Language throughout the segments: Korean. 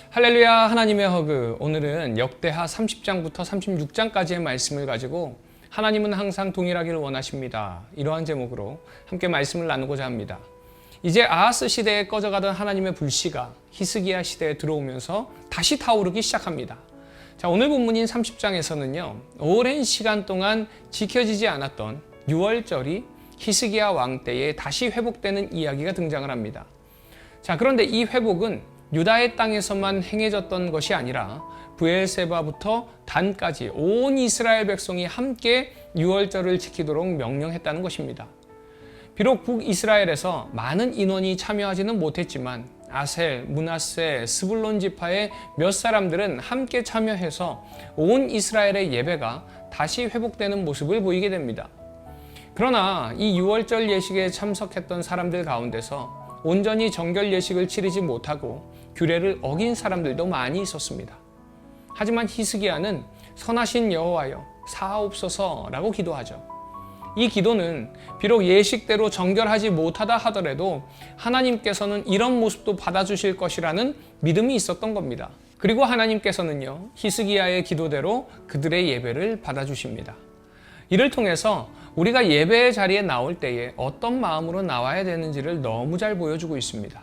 할렐루야. 하나님의 허그. 오늘은 역대하 30장부터 36장까지의 말씀을 가지고 하나님은 항상 동일하기를 원하십니다, 이러한 제목으로 함께 말씀을 나누고자 합니다. 이제 아하스 시대에 꺼져가던 하나님의 불씨가 히스기야 시대에 들어오면서 다시 타오르기 시작합니다. 자, 오늘 본문인 30장에서는요, 오랜 시간 동안 지켜지지 않았던 유월절이 히스기야 왕 때에 다시 회복되는 이야기가 등장을 합니다. 자, 그런데 이 회복은 유다의 땅에서만 행해졌던 것이 아니라 브엘세바부터 단까지 온 이스라엘 백성이 함께 유월절을 지키도록 명령했다는 것입니다. 비록 북이스라엘에서 많은 인원이 참여하지는 못했지만 아셀, 므낫세, 스불론 지파의 몇 사람들은 함께 참여해서 온 이스라엘의 예배가 다시 회복되는 모습을 보이게 됩니다. 그러나 이 유월절 예식에 참석했던 사람들 가운데서 온전히 정결 예식을 치르지 못하고 규례를 어긴 사람들도 많이 있었습니다. 하지만 히스기야는 선하신 여호와여 사하옵소서라고 기도하죠. 이 기도는 비록 예식대로 정결하지 못하다 하더라도 하나님께서는 이런 모습도 받아주실 것이라는 믿음이 있었던 겁니다. 그리고 하나님께서는요, 히스기야의 기도대로 그들의 예배를 받아주십니다. 이를 통해서 우리가 예배의 자리에 나올 때에 어떤 마음으로 나와야 되는지를 너무 잘 보여주고 있습니다.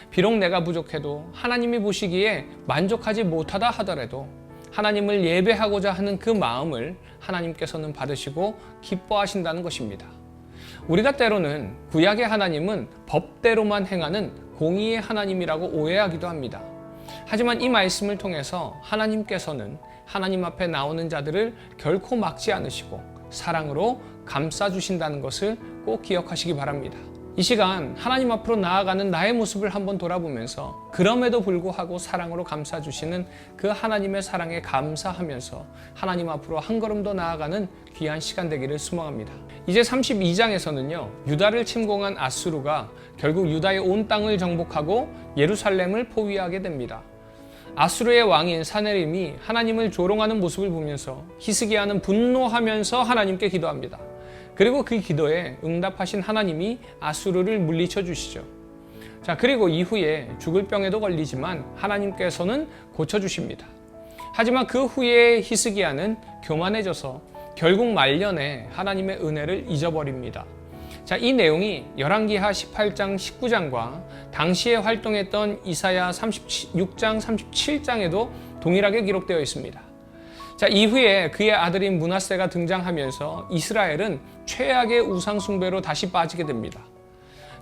비록 내가 부족해도 하나님이 보시기에 만족하지 못하다 하더라도 하나님을 예배하고자 하는 그 마음을 하나님께서는 받으시고 기뻐하신다는 것입니다. 우리가 때로는 구약의 하나님은 법대로만 행하는 공의의 하나님이라고 오해하기도 합니다. 하지만 이 말씀을 통해서 하나님께서는 하나님 앞에 나오는 자들을 결코 막지 않으시고 사랑으로 감싸주신다는 것을 꼭 기억하시기 바랍니다. 이 시간 하나님 앞으로 나아가는 나의 모습을 한번 돌아보면서 그럼에도 불구하고 사랑으로 감싸주시는 그 하나님의 사랑에 감사하면서 하나님 앞으로 한 걸음 더 나아가는 귀한 시간 되기를 소망합니다. 이제 32장에서는요, 유다를 침공한 아수르가 결국 유다의 온 땅을 정복하고 예루살렘을 포위하게 됩니다. 아수르의 왕인 사네림이 하나님을 조롱하는 모습을 보면서 히스기야는 분노하면서 하나님께 기도합니다. 그리고 그 기도에 응답하신 하나님이 아수르를 물리쳐 주시죠. 자, 그리고 이후에 죽을 병에도 걸리지만 하나님께서는 고쳐주십니다. 하지만 그 후에 히스기야는 교만해져서 결국 말년에 하나님의 은혜를 잊어버립니다. 자, 이 내용이 열왕기하 18장 19장과 당시에 활동했던 이사야 36장 37장에도 동일하게 기록되어 있습니다. 자, 이후에 그의 아들인 므낫세가 등장하면서 이스라엘은 최악의 우상 숭배로 다시 빠지게 됩니다.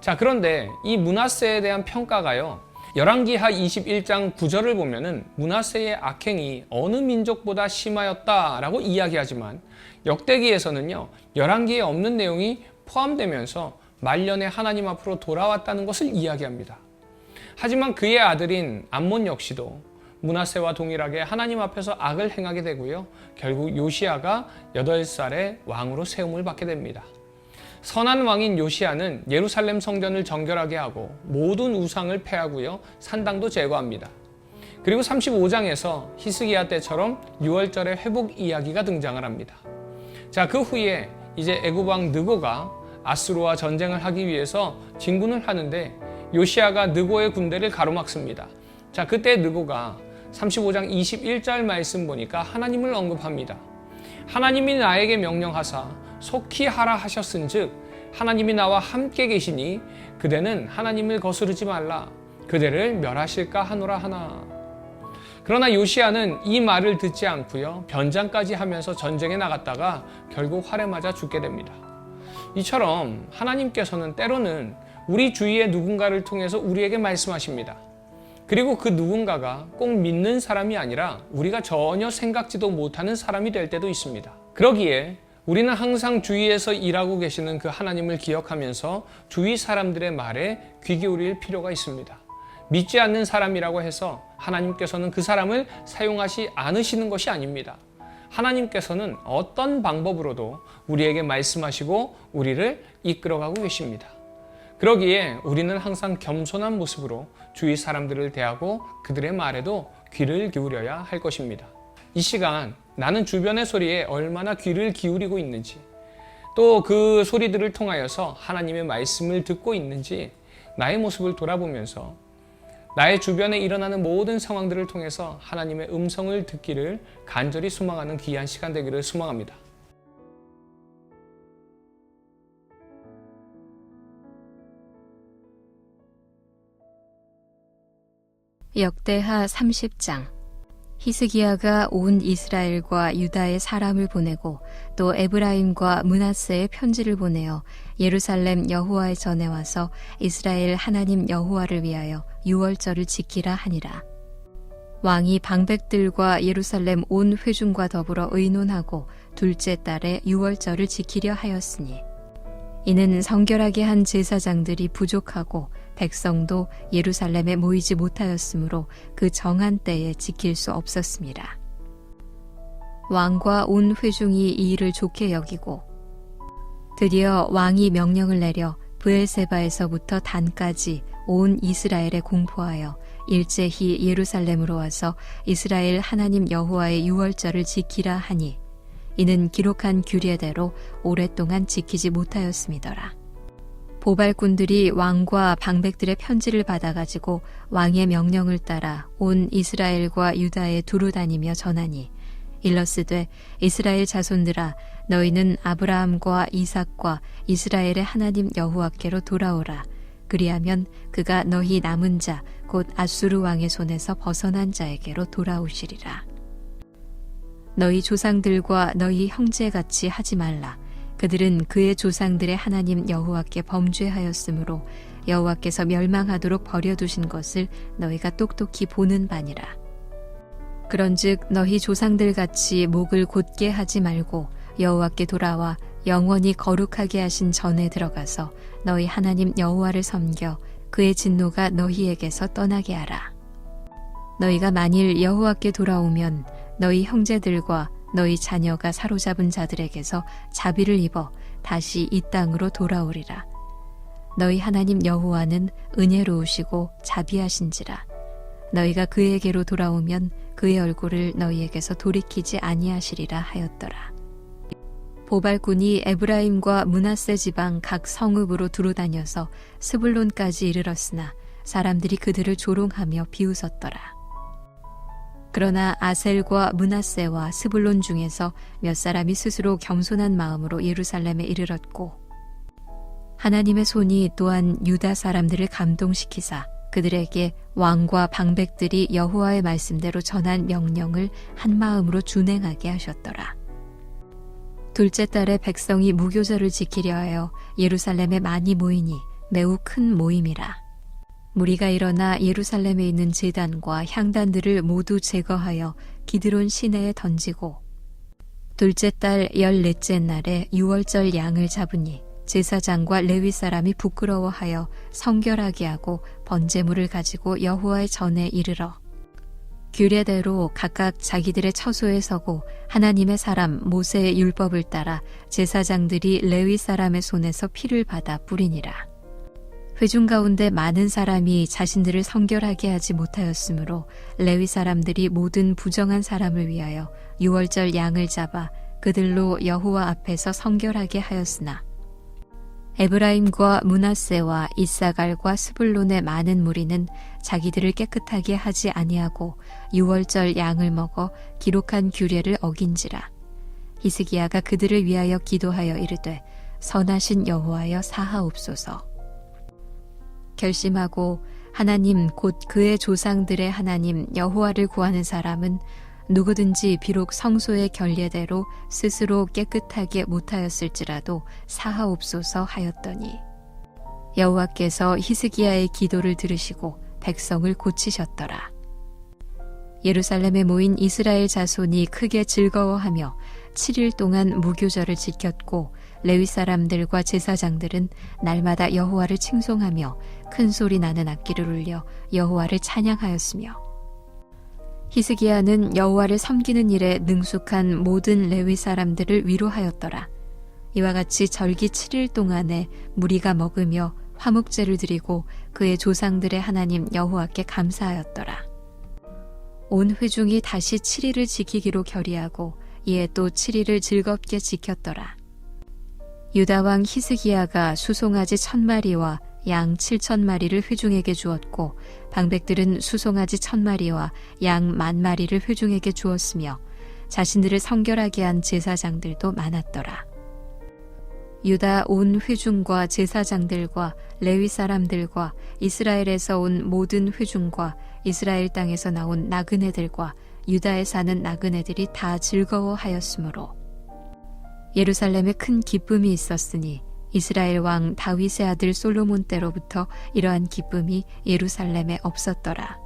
자, 그런데 이 므낫세에 대한 평가가요, 열왕기하 21장 9절을 보면은 므낫세의 악행이 어느 민족보다 심하였다라고 이야기하지만 역대기에서는요, 열왕기에 없는 내용이 포함되면서 말년에 하나님 앞으로 돌아왔다는 것을 이야기합니다. 하지만 그의 아들인 암몬 역시도 므낫세와 동일하게 하나님 앞에서 악을 행하게 되고요, 결국 요시야가 8살에 왕으로 세움을 받게 됩니다. 선한 왕인 요시야는 예루살렘 성전을 정결하게 하고 모든 우상을 폐하고요, 산당도 제거합니다. 그리고 35장에서 히스기야 때처럼 유월절의 회복 이야기가 등장을 합니다. 자, 그 후에 이제 애굽 왕 느고가 아수르와 전쟁을 하기 위해서 진군을 하는데 요시야가 느고의 군대를 가로막습니다. 자, 그때 느고가 35장 21절 말씀 보니까 하나님을 언급합니다. 하나님이 나에게 명령하사 속히 하라 하셨은즉 하나님이 나와 함께 계시니 그대는 하나님을 거스르지 말라, 그대를 멸하실까 하노라 하나. 그러나 요시야는 이 말을 듣지 않고요, 변장까지 하면서 전쟁에 나갔다가 결국 활에 맞아 죽게 됩니다. 이처럼 하나님께서는 때로는 우리 주위의 누군가를 통해서 우리에게 말씀하십니다. 그리고 그 누군가가 꼭 믿는 사람이 아니라 우리가 전혀 생각지도 못하는 사람이 될 때도 있습니다. 그러기에 우리는 항상 주위에서 일하고 계시는 그 하나님을 기억하면서 주위 사람들의 말에 귀 기울일 필요가 있습니다. 믿지 않는 사람이라고 해서 하나님께서는 그 사람을 사용하지 않으시는 것이 아닙니다. 하나님께서는 어떤 방법으로도 우리에게 말씀하시고 우리를 이끌어가고 계십니다. 그러기에 우리는 항상 겸손한 모습으로 주위 사람들을 대하고 그들의 말에도 귀를 기울여야 할 것입니다. 이 시간 나는 주변의 소리에 얼마나 귀를 기울이고 있는지, 또 그 소리들을 통하여서 하나님의 말씀을 듣고 있는지 나의 모습을 돌아보면서 나의 주변에 일어나는 모든 상황들을 통해서 하나님의 음성을 듣기를 간절히 소망하는 귀한 시간 되기를 소망합니다. 역대하 30장. 히스기야가 온 이스라엘과 유다의 사람을 보내고 또 에브라임과 므낫세의 편지를 보내어 예루살렘 여호와의 전에 와서 이스라엘 하나님 여호와를 위하여 유월절을 지키라 하니라. 왕이 방백들과 예루살렘 온 회중과 더불어 의논하고 둘째 달에 유월절을 지키려 하였으니 이는 성결하게 한 제사장들이 부족하고 백성도 예루살렘에 모이지 못하였으므로 그 정한 때에 지킬 수 없었습니다. 왕과 온 회중이 이 일을 좋게 여기고 드디어 왕이 명령을 내려 브엘세바에서부터 단까지 온 이스라엘에 공포하여 일제히 예루살렘으로 와서 이스라엘 하나님 여호와의 유월절을 지키라 하니 이는 기록한 규례대로 오랫동안 지키지 못하였음이더라. 보발꾼들이 왕과 방백들의 편지를 받아가지고 왕의 명령을 따라 온 이스라엘과 유다에 두루 다니며 전하니 일러스되 이스라엘 자손들아 너희는 아브라함과 이삭과 이스라엘의 하나님 여호와께로 돌아오라. 그리하면 그가 너희 남은 자 곧 아수르 왕의 손에서 벗어난 자에게로 돌아오시리라. 너희 조상들과 너희 형제같이 하지 말라. 그들은 그의 조상들의 하나님 여호와께 범죄하였으므로 여호와께서 멸망하도록 버려두신 것을 너희가 똑똑히 보는 바니라. 그런즉 너희 조상들같이 목을 곧게 하지 말고 여호와께 돌아와 영원히 거룩하게 하신 전에 들어가서 너희 하나님 여호와를 섬겨 그의 진노가 너희에게서 떠나게 하라. 너희가 만일 여호와께 돌아오면 너희 형제들과 너희 자녀가 사로잡은 자들에게서 자비를 입어 다시 이 땅으로 돌아오리라. 너희 하나님 여호와는 은혜로우시고 자비하신지라. 너희가 그에게로 돌아오면 그의 얼굴을 너희에게서 돌이키지 아니하시리라 하였더라. 보발꾼이 에브라임과 므낫세 지방 각 성읍으로 두루 다녀서 스불론까지 이르렀으나 사람들이 그들을 조롱하며 비웃었더라. 그러나 아셀과 므낫세와 스불론 중에서 몇 사람이 스스로 겸손한 마음으로 예루살렘에 이르렀고 하나님의 손이 또한 유다 사람들을 감동시키사 그들에게 왕과 방백들이 여호와의 말씀대로 전한 명령을 한 마음으로 준행하게 하셨더라. 둘째 달에 백성이 무교절을 지키려 하여 예루살렘에 많이 모이니 매우 큰 모임이라. 무리가 일어나 예루살렘에 있는 제단과 향단들을 모두 제거하여 기드론 시내에 던지고 둘째 달 14째 날에 유월절 양을 잡으니 제사장과 레위 사람이 부끄러워하여 성결하게 하고 번제물을 가지고 여호와의 전에 이르러 규례대로 각각 자기들의 처소에 서고 하나님의 사람 모세의 율법을 따라 제사장들이 레위 사람의 손에서 피를 받아 뿌리니라. 회중 가운데 많은 사람이 자신들을 성결하게 하지 못하였으므로 레위 사람들이 모든 부정한 사람을 위하여 유월절 양을 잡아 그들로 여호와 앞에서 성결하게 하였으나 에브라임과 므낫세와 이사갈과 스불론의 많은 무리는 자기들을 깨끗하게 하지 아니하고 유월절 양을 먹어 기록한 규례를 어긴지라. 히스기야가 그들을 위하여 기도하여 이르되 선하신 여호와여 사하옵소서. 결심하고 하나님 곧 그의 조상들의 하나님 여호와를 구하는 사람은 누구든지 비록 성소의 결례대로 스스로 깨끗하게 못하였을지라도 사하옵소서 하였더니 여호와께서 히스기야의 기도를 들으시고 백성을 고치셨더라. 예루살렘에 모인 이스라엘 자손이 크게 즐거워하며 7일 동안 무교절을 지켰고 레위 사람들과 제사장들은 날마다 여호와를 칭송하며 큰 소리 나는 악기를 울려 여호와를 찬양하였으며 히스기야는 여호와를 섬기는 일에 능숙한 모든 레위 사람들을 위로하였더라. 이와 같이 절기 7일 동안에 무리가 먹으며 화목제를 드리고 그의 조상들의 하나님 여호와께 감사하였더라. 온 회중이 다시 7일을 지키기로 결의하고 이에 또 7일을 즐겁게 지켰더라. 유다 왕 히스기야가 수송아지 1000마리와 양 7,000마리를 회중에게 주었고 방백들은 수송아지 1,000마리와 양 10,000마리를 회중에게 주었으며 자신들을 성결하게 한 제사장들도 많았더라. 유다 온 회중과 제사장들과 레위 사람들과 이스라엘에서 온 모든 회중과 이스라엘 땅에서 나온 나그네들과 유다에 사는 나그네들이 다 즐거워하였으므로 예루살렘에 큰 기쁨이 있었으니 이스라엘 왕 다윗의 아들 솔로몬 때로부터 이러한 기쁨이 예루살렘에 없었더라.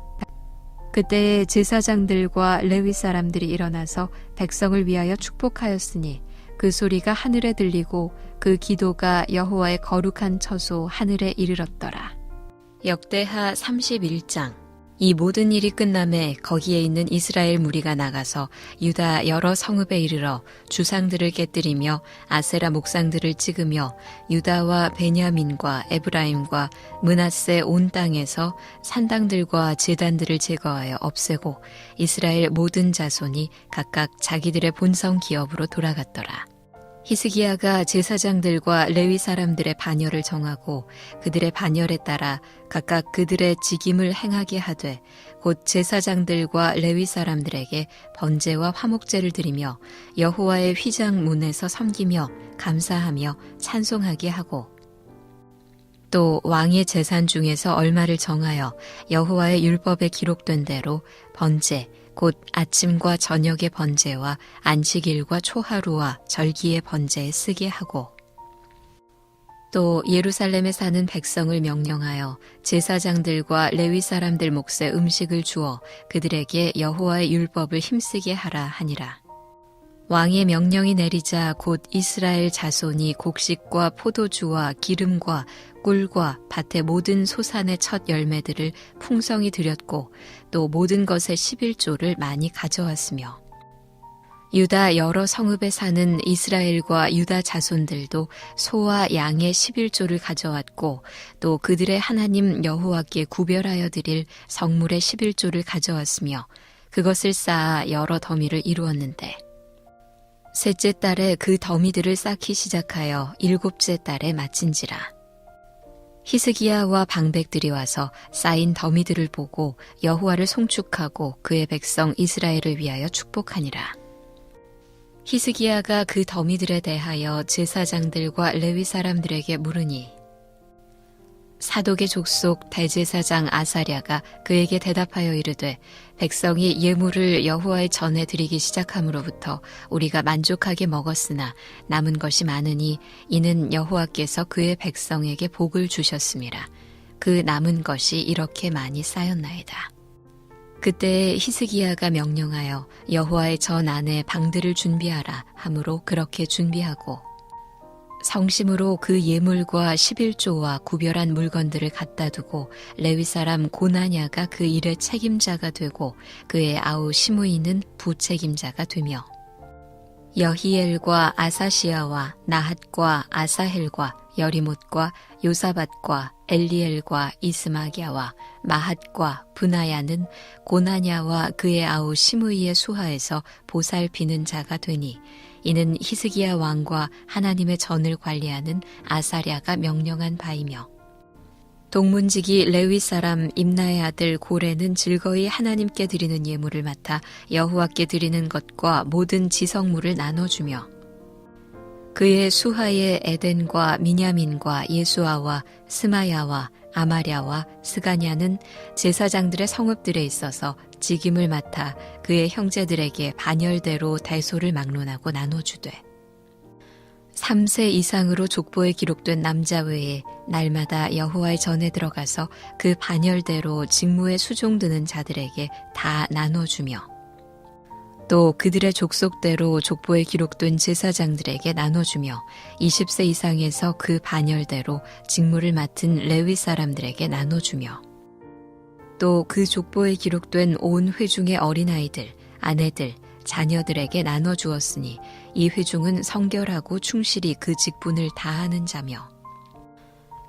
그때에 제사장들과 레위 사람들이 일어나서 백성을 위하여 축복하였으니 그 소리가 하늘에 들리고 그 기도가 여호와의 거룩한 처소 하늘에 이르렀더라. 역대하 31장. 이 모든 일이 끝남에 거기에 있는 이스라엘 무리가 나가서 유다 여러 성읍에 이르러 주상들을 깨뜨리며 아세라 목상들을 찍으며 유다와 베냐민과 에브라임과 므낫세 온 땅에서 산당들과 제단들을 제거하여 없애고 이스라엘 모든 자손이 각각 자기들의 본성 기업으로 돌아갔더라. 히스기야가 제사장들과 레위 사람들의 반열을 정하고 그들의 반열에 따라 각각 그들의 직임을 행하게 하되 곧 제사장들과 레위 사람들에게 번제와 화목제를 드리며 여호와의 휘장 문에서 섬기며 감사하며 찬송하게 하고 또 왕의 재산 중에서 얼마를 정하여 여호와의 율법에 기록된 대로 번제 곧 아침과 저녁의 번제와 안식일과 초하루와 절기의 번제에 쓰게 하고 또 예루살렘에 사는 백성을 명령하여 제사장들과 레위 사람들 몫에 음식을 주어 그들에게 여호와의 율법을 힘쓰게 하라 하니라. 왕의 명령이 내리자 곧 이스라엘 자손이 곡식과 포도주와 기름과 꿀과 밭의 모든 소산의 첫 열매들을 풍성히 드렸고 또 모든 것의 11조를 많이 가져왔으며 유다 여러 성읍에 사는 이스라엘과 유다 자손들도 소와 양의 11조를 가져왔고 또 그들의 하나님 여호와께 구별하여 드릴 성물의 11조를 가져왔으며 그것을 쌓아 여러 더미를 이루었는데 셋째 달에 그 더미들을 쌓기 시작하여 일곱째 달에 마친지라. 히스기야와 방백들이 와서 쌓인 더미들을 보고 여호와를 송축하고 그의 백성 이스라엘을 위하여 축복하니라. 히스기야가 그 더미들에 대하여 제사장들과 레위 사람들에게 물으니 사독의 족속 대제사장 아사랴가 그에게 대답하여 이르되 백성이 예물을 여호와의 전에 드리기 시작함으로부터 우리가 만족하게 먹었으나 남은 것이 많으니 이는 여호와께서 그의 백성에게 복을 주셨음이라. 그 남은 것이 이렇게 많이 쌓였나이다. 그때에 히스기야가 명령하여 여호와의 전 안에 방들을 준비하라 하므로 그렇게 준비하고 성심으로 그 예물과 11조와 구별한 물건들을 갖다 두고 레위 사람 고나냐가 그 일의 책임자가 되고 그의 아우 시므이는 부책임자가 되며 여히엘과 아사시아와 나핫과 아사헬과 여리못과 요사밧과 엘리엘과 이스마기야와 마핫과 브나야는 고나냐와 그의 아우 시므이의 수하에서 보살피는 자가 되니 이는 히스기야 왕과 하나님의 전을 관리하는 아사랴가 명령한 바이며 동문지기 레위 사람 임나의 아들 고레는 즐거이 하나님께 드리는 예물을 맡아 여호와께 드리는 것과 모든 지성물을 나눠주며 그의 수하에 에덴과 미냐민과 예수아와 스마야와 아마랴와 스가냐는 제사장들의 성읍들에 있어서 직임을 맡아 그의 형제들에게 반열대로 대소를 막론하고 나눠주되 3세 이상으로 족보에 기록된 남자 외에 날마다 여호와의 전에 들어가서 그 반열대로 직무에 수종드는 자들에게 다 나눠주며 또 그들의 족속대로 족보에 기록된 제사장들에게 나눠주며 20세 이상에서 그 반열대로 직무를 맡은 레위 사람들에게 나눠주며 또 그 족보에 기록된 온 회중의 어린아이들, 아내들, 자녀들에게 나눠주었으니 이 회중은 성결하고 충실히 그 직분을 다하는 자며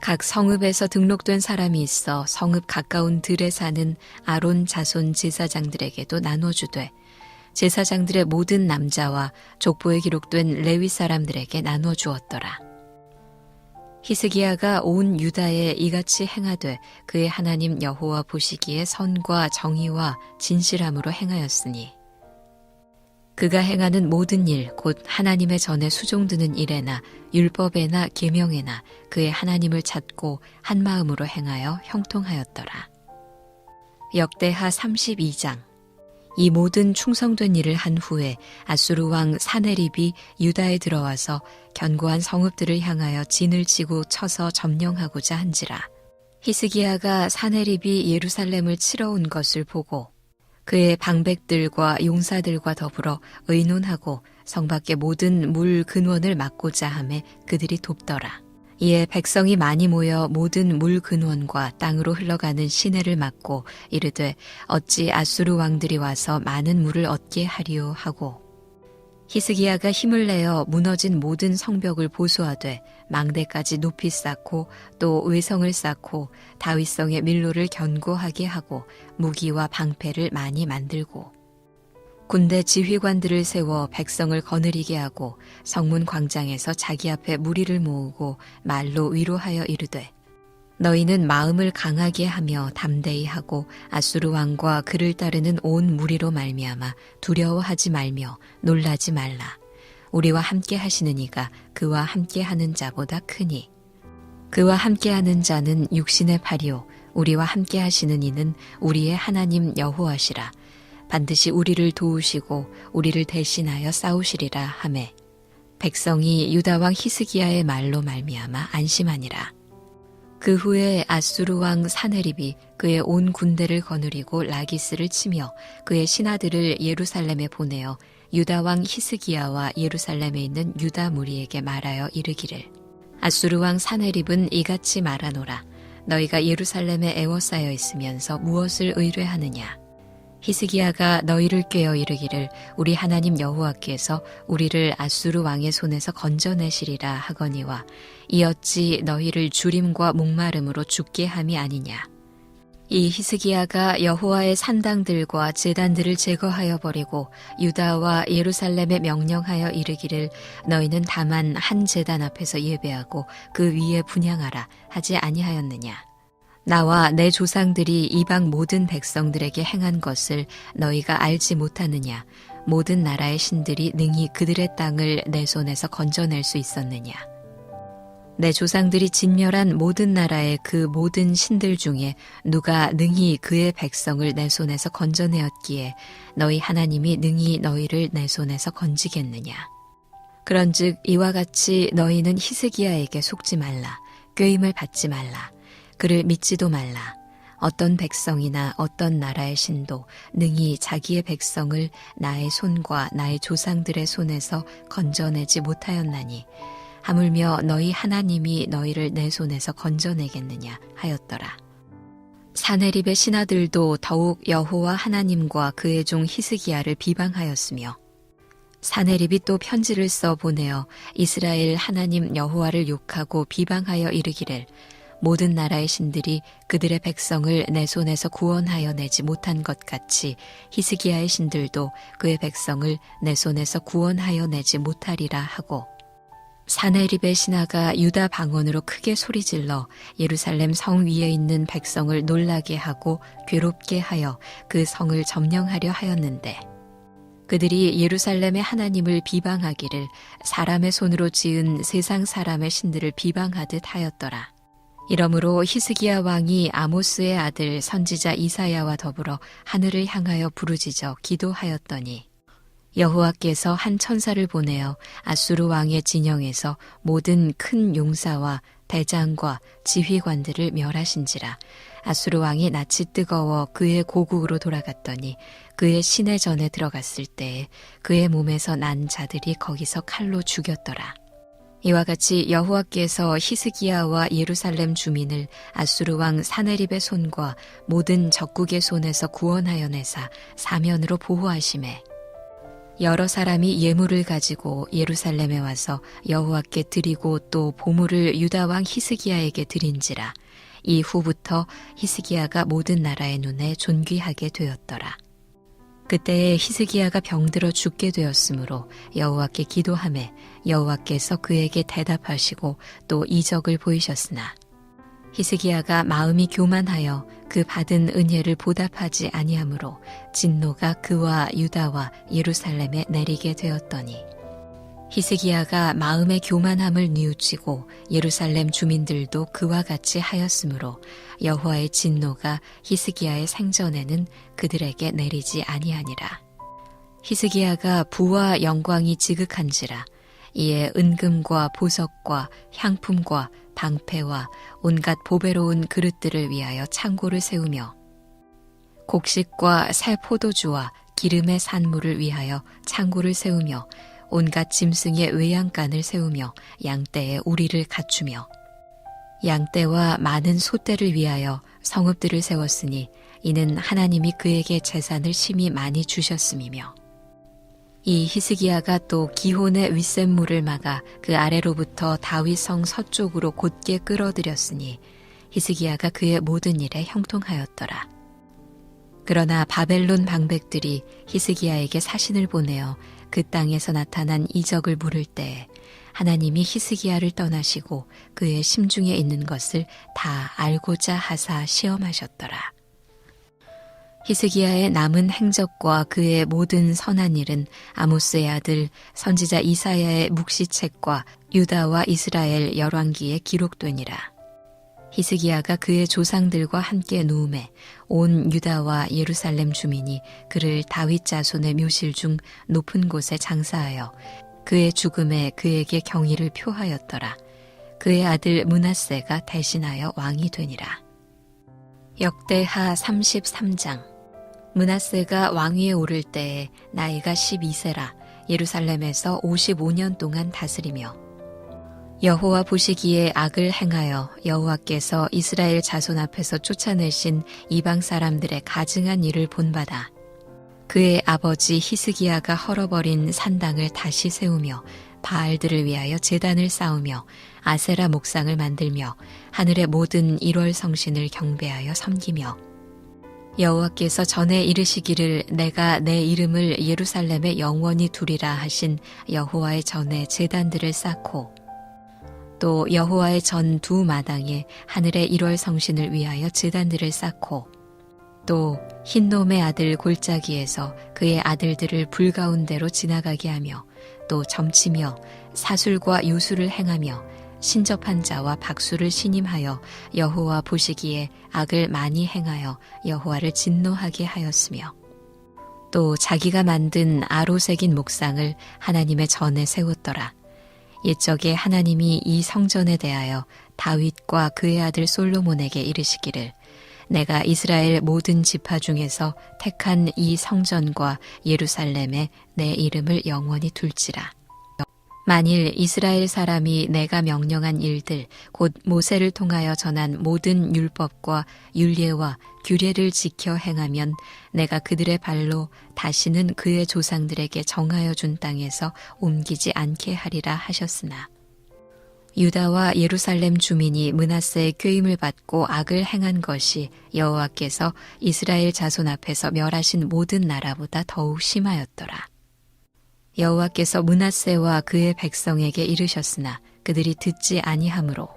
각 성읍에서 등록된 사람이 있어 성읍 가까운 들에 사는 아론 자손 제사장들에게도 나눠주되 제사장들의 모든 남자와 족보에 기록된 레위 사람들에게 나눠주었더라. 히스기야가 온 유다에 이같이 행하되 그의 하나님 여호와 보시기에 선과 정의와 진실함으로 행하였으니 그가 행하는 모든 일 곧 하나님의 전에 수종드는 일에나 율법에나 계명에나 그의 하나님을 찾고 한 마음으로 행하여 형통하였더라. 역대하 32장. 이 모든 충성된 일을 한 후에 아수르 왕 사네립이 유다에 들어와서 견고한 성읍들을 향하여 진을 치고 쳐서 점령하고자 한지라. 히스기야가 사네립이 예루살렘을 치러 온 것을 보고 그의 방백들과 용사들과 더불어 의논하고 성 밖의 모든 물 근원을 막고자 하매 그들이 돕더라. 이에 백성이 많이 모여 모든 물 근원과 땅으로 흘러가는 시내를 막고 이르되 어찌 아수르 왕들이 와서 많은 물을 얻게 하리요 하고 히스기야가 힘을 내어 무너진 모든 성벽을 보수하되 망대까지 높이 쌓고 또 외성을 쌓고 다윗성의 밀로를 견고하게 하고 무기와 방패를 많이 만들고 군대 지휘관들을 세워 백성을 거느리게 하고 성문 광장에서 자기 앞에 무리를 모으고 말로 위로하여 이르되 너희는 마음을 강하게 하며 담대히 하고 아수르 왕과 그를 따르는 온 무리로 말미암아 두려워하지 말며 놀라지 말라. 우리와 함께 하시는 이가 그와 함께 하는 자보다 크니 그와 함께 하는 자는 육신의 팔이요 우리와 함께 하시는 이는 우리의 하나님 여호와시라. 반드시 우리를 도우시고 우리를 대신하여 싸우시리라 하매 백성이 유다 왕 히스기야의 말로 말미암아 안심하니라. 그 후에 아수르 왕 사네립이 그의 온 군대를 거느리고 라기스를 치며 그의 신하들을 예루살렘에 보내어 유다 왕 히스기야와 예루살렘에 있는 유다 무리에게 말하여 이르기를 아수르 왕 사네립은 이같이 말하노라. 너희가 예루살렘에 애워싸여 있으면서 무엇을 의뢰하느냐. 히스기야가 너희를 꾀어 이르기를 우리 하나님 여호와께서 우리를 아수르 왕의 손에서 건져내시리라 하거니와 이 어찌 너희를 주림과 목마름으로 죽게 함이 아니냐. 이 히스기야가 여호와의 산당들과 제단들을 제거하여 버리고 유다와 예루살렘에 명령하여 이르기를 너희는 다만 한 제단 앞에서 예배하고 그 위에 분향하라 하지 아니하였느냐. 나와 내 조상들이 이방 모든 백성들에게 행한 것을 너희가 알지 못하느냐. 모든 나라의 신들이 능히 그들의 땅을 내 손에서 건져낼 수 있었느냐. 내 조상들이 진멸한 모든 나라의 그 모든 신들 중에 누가 능히 그의 백성을 내 손에서 건져내었기에 너희 하나님이 능히 너희를 내 손에서 건지겠느냐. 그런즉 이와 같이 너희는 히스기야에게 속지 말라. 꾀임을 받지 말라. 그를 믿지도 말라. 어떤 백성이나 어떤 나라의 신도 능히 자기의 백성을 나의 손과 나의 조상들의 손에서 건져내지 못하였나니 하물며 너희 하나님이 너희를 내 손에서 건져내겠느냐 하였더라. 사네립의 신하들도 더욱 여호와 하나님과 그의 종 히스기야를 비방하였으며 사네립이 또 편지를 써 보내어 이스라엘 하나님 여호와를 욕하고 비방하여 이르기를 모든 나라의 신들이 그들의 백성을 내 손에서 구원하여 내지 못한 것 같이 히스기야의 신들도 그의 백성을 내 손에서 구원하여 내지 못하리라 하고 사네립의 신하가 유다 방언으로 크게 소리질러 예루살렘 성 위에 있는 백성을 놀라게 하고 괴롭게 하여 그 성을 점령하려 하였는데 그들이 예루살렘의 하나님을 비방하기를 사람의 손으로 지은 세상 사람의 신들을 비방하듯 하였더라. 이러므로 히스기야 왕이 아모스의 아들 선지자 이사야와 더불어 하늘을 향하여 부르짖어 기도하였더니 여호와께서 한 천사를 보내어 아수르 왕의 진영에서 모든 큰 용사와 대장과 지휘관들을 멸하신지라. 아수르 왕이 낯이 뜨거워 그의 고국으로 돌아갔더니 그의 시내 전에 들어갔을 때에 그의 몸에서 난 자들이 거기서 칼로 죽였더라. 이와 같이 여호와께서 히스기야와 예루살렘 주민을 아수르 왕 사네립의 손과 모든 적국의 손에서 구원하여 내사 사면으로 보호하시매 여러 사람이 예물을 가지고 예루살렘에 와서 여호와께 드리고 또 보물을 유다 왕 히스기야에게 드린지라. 이후부터 히스기야가 모든 나라의 눈에 존귀하게 되었더라. 그때에 히스기야가 병들어 죽게 되었으므로 여호와께 기도하매 여호와께서 그에게 대답하시고 또 이적을 보이셨으나 히스기야가 마음이 교만하여 그 받은 은혜를 보답하지 아니하므로 진노가 그와 유다와 예루살렘에 내리게 되었더니 히스기야가 마음의 교만함을 뉘우치고 예루살렘 주민들도 그와 같이 하였으므로 여호와의 진노가 히스기야의 생전에는 그들에게 내리지 아니하니라. 히스기야가 부와 영광이 지극한지라. 이에 은금과 보석과 향품과 방패와 온갖 보배로운 그릇들을 위하여 창고를 세우며 곡식과 새 포도주와 기름의 산물을 위하여 창고를 세우며 온갖 짐승의 외양간을 세우며 양떼의 우리를 갖추며 양떼와 많은 소떼를 위하여 성읍들을 세웠으니 이는 하나님이 그에게 재산을 심히 많이 주셨음이며 이 히스기야가 또 기혼의 윗샘물을 막아 그 아래로부터 다윗성 서쪽으로 곧게 끌어들였으니 히스기야가 그의 모든 일에 형통하였더라. 그러나 바벨론 방백들이 히스기야에게 사신을 보내어 그 땅에서 나타난 이적을 물을 때에 하나님이 히스기야를 떠나시고 그의 심중에 있는 것을 다 알고자 하사 시험하셨더라. 히스기야의 남은 행적과 그의 모든 선한 일은 아모스의 아들 선지자 이사야의 묵시책과 유다와 이스라엘 열왕기에 기록되니라. 히스기야가 그의 조상들과 함께 누움에 온 유다와 예루살렘 주민이 그를 다윗 자손의 묘실 중 높은 곳에 장사하여 그의 죽음에 그에게 경의를 표하였더라. 그의 아들 므낫세가 대신하여 왕이 되니라. 역대하 33장. 므낫세가 왕위에 오를 때에 나이가 12세라 예루살렘에서 55년 동안 다스리며 여호와 보시기에 악을 행하여 여호와께서 이스라엘 자손 앞에서 쫓아내신 이방 사람들의 가증한 일을 본받아 그의 아버지 히스기야가 헐어버린 산당을 다시 세우며 바알들을 위하여 제단을 쌓으며 아세라 목상을 만들며 하늘의 모든 일월 성신을 경배하여 섬기며 여호와께서 전에 이르시기를 내가 내 이름을 예루살렘에 영원히 두리라 하신 여호와의 전에 제단들을 쌓고 또 여호와의 전 두 마당에 하늘의 일월 성신을 위하여 제단들을 쌓고 또 흰놈의 아들 골짜기에서 그의 아들들을 불 가운데로 지나가게 하며 또 점치며 사술과 요술을 행하며 신접한 자와 박수를 신임하여 여호와 보시기에 악을 많이 행하여 여호와를 진노하게 하였으며 또 자기가 만든 아로새긴 목상을 하나님의 전에 세웠더라. 옛적에 하나님이 이 성전에 대하여 다윗과 그의 아들 솔로몬에게 이르시기를 내가 이스라엘 모든 지파 중에서 택한 이 성전과 예루살렘에 내 이름을 영원히 둘지라. 만일 이스라엘 사람이 내가 명령한 일들 곧 모세를 통하여 전한 모든 율법과 율례와 규례를 지켜 행하면 내가 그들의 발로 다시는 그의 조상들에게 정하여 준 땅에서 옮기지 않게 하리라 하셨으나 유다와 예루살렘 주민이 므낫세의 꾀임을 받고 악을 행한 것이 여호와께서 이스라엘 자손 앞에서 멸하신 모든 나라보다 더욱 심하였더라. 여호와께서 므낫세와 그의 백성에게 이르셨으나 그들이 듣지 아니하므로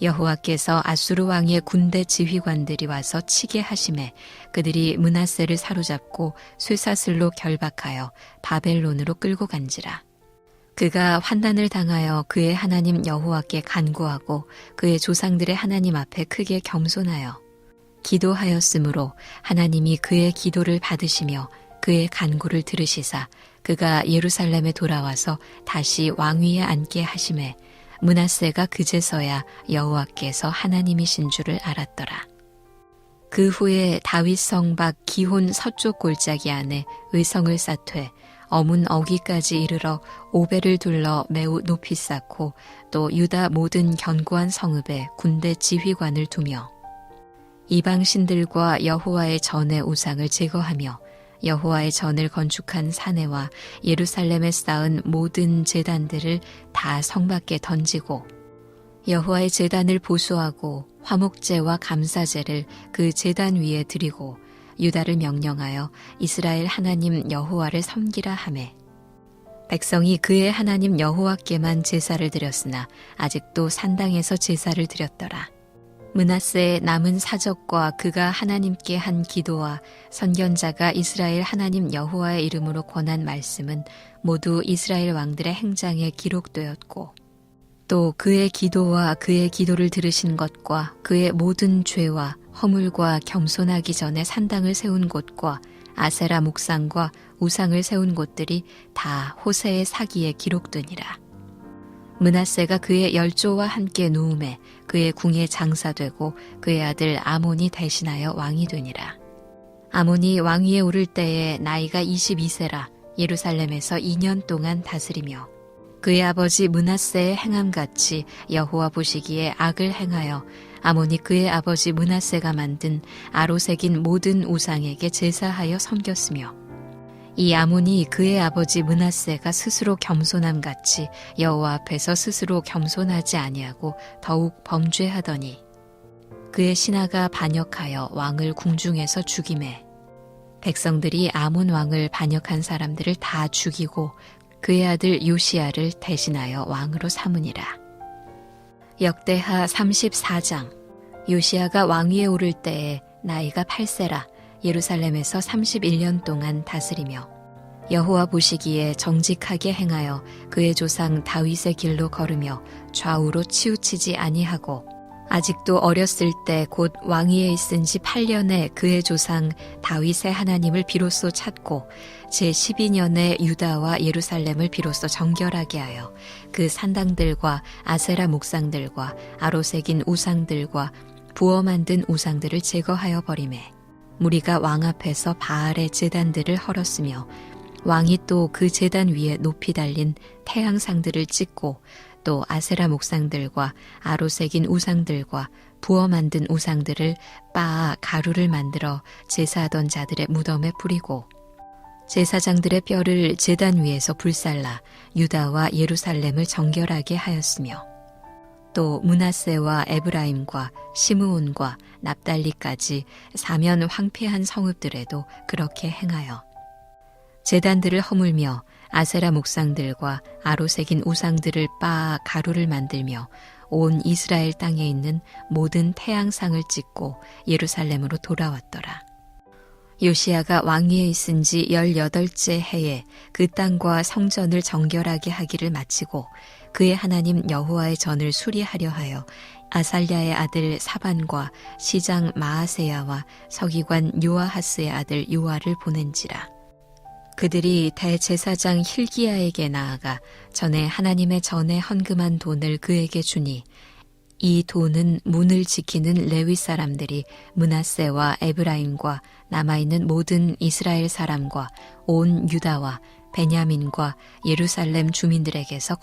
여호와께서 아수르 왕의 군대 지휘관들이 와서 치게 하심에 그들이 므낫세를 사로잡고 쇠사슬로 결박하여 바벨론으로 끌고 간지라. 그가 환난을 당하여 그의 하나님 여호와께 간구하고 그의 조상들의 하나님 앞에 크게 겸손하여 기도하였으므로 하나님이 그의 기도를 받으시며 그의 간구를 들으시사 그가 예루살렘에 돌아와서 다시 왕위에 앉게 하심에 므낫세가 그제서야 여호와께서 하나님이신 줄을 알았더라. 그 후에 다윗성 밖 기혼 서쪽 골짜기 안에 의성을 쌓되 어문 어귀까지 이르러 오벨을 둘러 매우 높이 쌓고 또 유다 모든 견고한 성읍에 군대 지휘관을 두며 이방 신들과 여호와의 전의 우상을 제거하며 여호와의 전을 건축한 사내와 예루살렘에 쌓은 모든 제단들을 다 성 밖에 던지고 여호와의 제단을 보수하고 화목제와 감사제를 그 제단 위에 드리고 유다를 명령하여 이스라엘 하나님 여호와를 섬기라 하매 백성이 그의 하나님 여호와께만 제사를 드렸으나 아직도 산당에서 제사를 드렸더라. 므낫세의 남은 사적과 그가 하나님께 한 기도와 선견자가 이스라엘 하나님 여호와의 이름으로 권한 말씀은 모두 이스라엘 왕들의 행장에 기록되었고 또 그의 기도와 그의 기도를 들으신 것과 그의 모든 죄와 허물과 겸손하기 전에 산당을 세운 곳과 아세라 목상과 우상을 세운 곳들이 다 호세의 사기에 기록되니라. 므낫세가 그의 열조와 함께 누움에 그의 궁에 장사되고 그의 아들 아몬이 대신하여 왕이 되니라. 아몬이 왕위에 오를 때에 나이가 22세라 예루살렘에서 2년 동안 다스리며 그의 아버지 므낫세의 행함같이 여호와 보시기에 악을 행하여 아몬이 그의 아버지 므낫세가 만든 아로색인 모든 우상에게 제사하여 섬겼으며 이 아몬이 그의 아버지 므낫세가 스스로 겸손함같이 여호와 앞에서 스스로 겸손하지 아니하고 더욱 범죄하더니 그의 신하가 반역하여 왕을 궁중에서 죽이매 백성들이 아몬 왕을 반역한 사람들을 다 죽이고 그의 아들 요시야를 대신하여 왕으로 삼으니라. 역대하 34장. 요시야가 왕위에 오를 때에 나이가 8세라 예루살렘에서 31년 동안 다스리며 여호와 보시기에 정직하게 행하여 그의 조상 다윗의 길로 걸으며 좌우로 치우치지 아니하고 아직도 어렸을 때 곧 왕위에 있은 지 8년에 그의 조상 다윗의 하나님을 비로소 찾고 제12년에 유다와 예루살렘을 비로소 정결하게 하여 그 산당들과 아세라 목상들과 아로색인 우상들과 부어 만든 우상들을 제거하여 버리매 무리가 왕 앞에서 바알의 제단들을 헐었으며 왕이 또 그 제단 위에 높이 달린 태양상들을 찍고 또 아세라 목상들과 아로색인 우상들과 부어 만든 우상들을 빻아 가루를 만들어 제사하던 자들의 무덤에 뿌리고 제사장들의 뼈를 제단 위에서 불살라 유다와 예루살렘을 정결하게 하였으며 또 므낫세와 에브라임과 시므온과 납달리까지 사면 황폐한 성읍들에도 그렇게 행하여 제단들을 허물며 아세라 목상들과 아로색인 우상들을 빻아 가루를 만들며 온 이스라엘 땅에 있는 모든 태양상을 찍고 예루살렘으로 돌아왔더라. 요시야가 왕위에 있은 지 18째 해에 그 땅과 성전을 정결하게 하기를 마치고 그의 하나님 여호와의 전을 수리하려 하여 아살랴의 아들 사반과 시장 마아세야와 서기관 요아하스의 아들 요아를 보낸지라. 그들이 대제사장 힐기야에게 나아가 전에 하나님의 전에 헌금한 돈을 그에게 주니 이 돈은 문을 지키는 레위 사람들이 므낫세와 에브라임과 남아있는 모든 이스라엘 사람과 온 유다와 베냐민과 예루살렘 주민들에게서